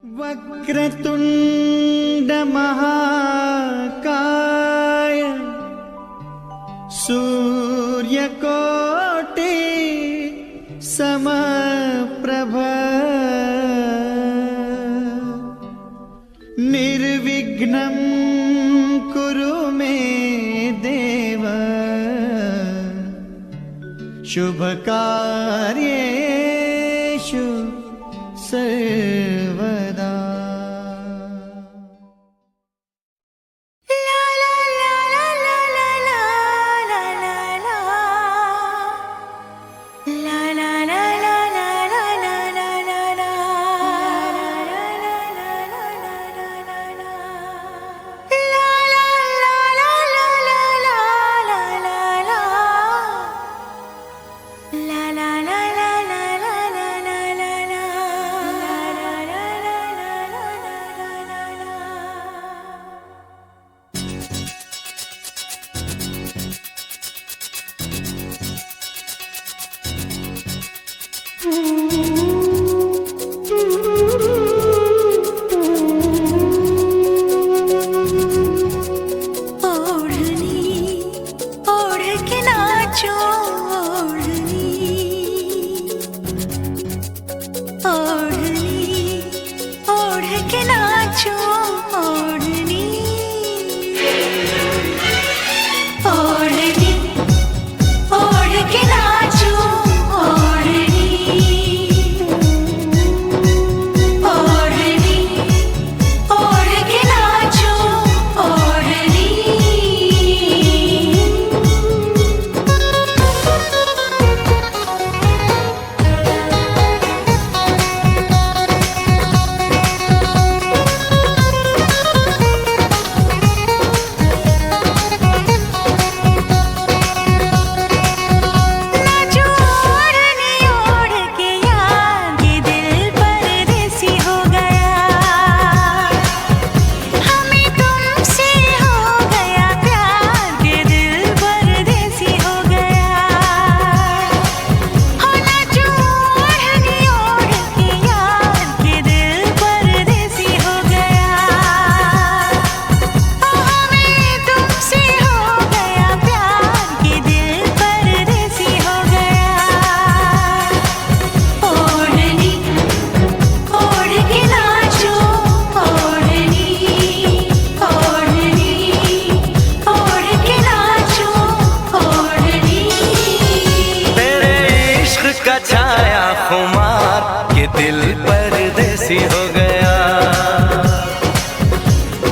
वक्रतुंड महाकाय सूर्यकोटि समप्रभ निर्विघ्नं कुरु मे देव शुभकार्येषु सर्वदा। छाया खुमार के दिल परदेसी हो गया,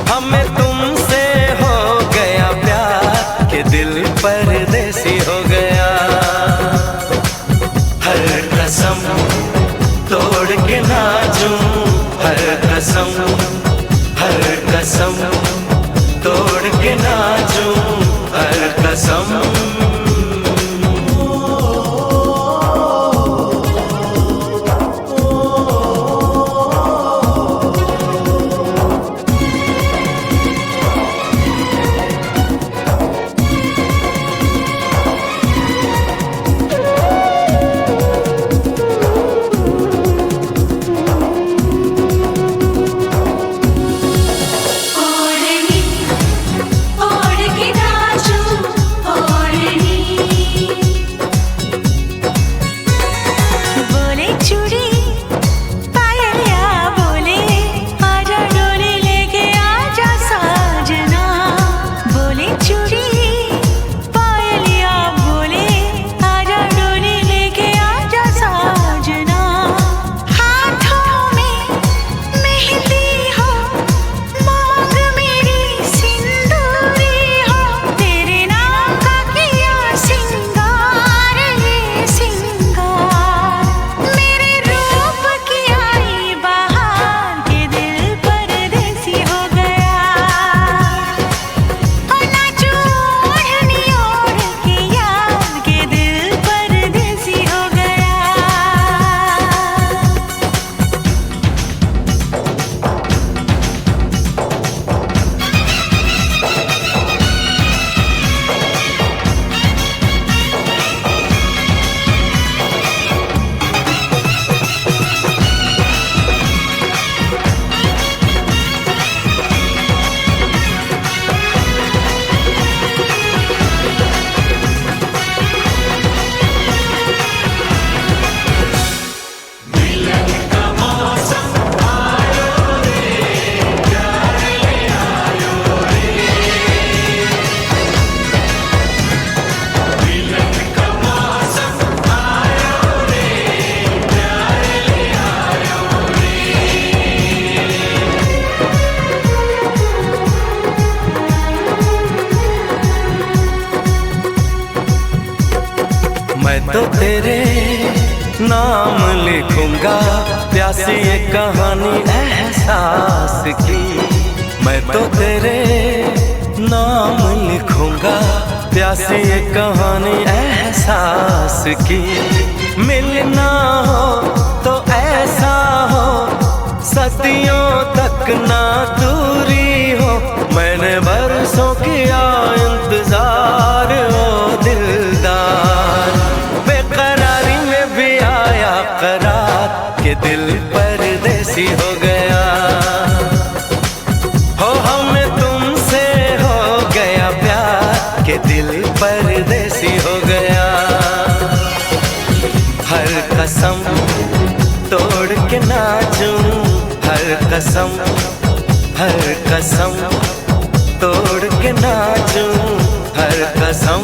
हमें तुमसे हो गया प्यार के दिल परदेसी हो गया। हर कसम तोड़ के नाचूं, हर कसम तोड़ के नाचूं, हर कसम। ओढ़ के नाचूं, ओढ़ तो तेरे नाम लिखूंगा, प्यासी ये कहानी एहसास की। मैं तो तेरे नाम लिखूंगा, प्यासी ये कहानी एहसास की। मिलना हो तो ऐसा हो, सदियों तक ना दूरी हो। मैंने बरसों किया इंतजार ओ दिलदार, बेकरारी में भी आया करार के दिल परदेसी हो गया। हो हमें तुमसे हो गया प्यार के दिल परदेसी हो गया। हर कसम तोड़ के नाचूं, हर कसम तोड़ के नाचूं, हर कसम